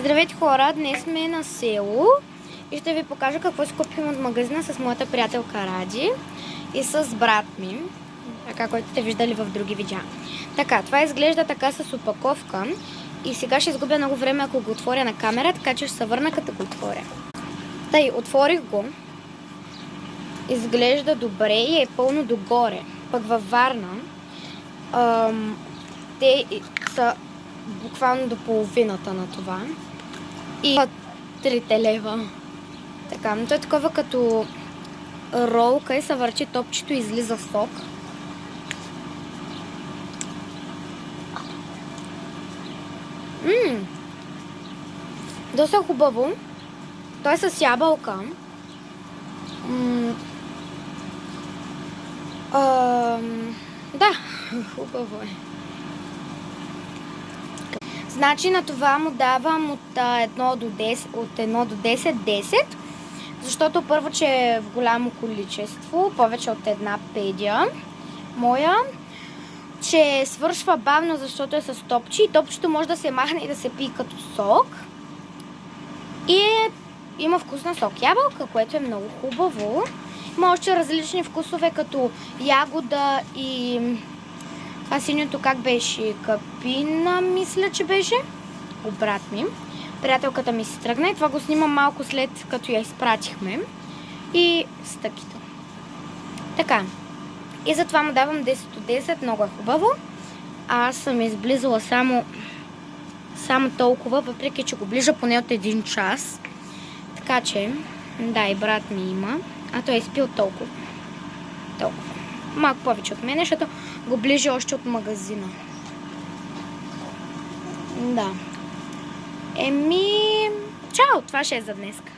Здравейте хора, днес сме на село и ще ви покажа какво си купим от магазина с моята приятелка Ради и с брат ми, така, който сте виждали в други видеа. Така, това изглежда така с опаковка и сега ще изгубя много време, ако го отворя на камера, така че ще се върна като го отворя. Тъй, отворих го. Изглежда добре и е пълно догоре. Пък във Варна те са буквално до половината на това. И 3 лева. Така, но то е такова като ролка и се върчи топчето и излиза сок. Доста хубаво. Той е с ябълка. Да, хубаво е. Значи на това му давам от 1 до 10, 10, защото първо, че е в голямо количество, повече от 1 педия моя, че свършва бавно, защото е с топче и топчето може да се махне и да се пие като сок. И има вкус на сок ябълка, което е много хубаво. Има още различни вкусове, като ягода и това синьото как беше? Капина, мисля, че беше. Брат ми. Приятелката ми си тръгна и това го снимам малко след като я изпратихме. И стъкито. Така. И затова му давам 10 от 10. Много е хубаво. Аз съм изблизала само толкова, въпреки че го ближа поне от 1 час. Така че, да, и брат ми има. А той е изпил толкова. Малко повече от мен, защото го ближи още от магазина. Да. Чао! Това ще е за днеска.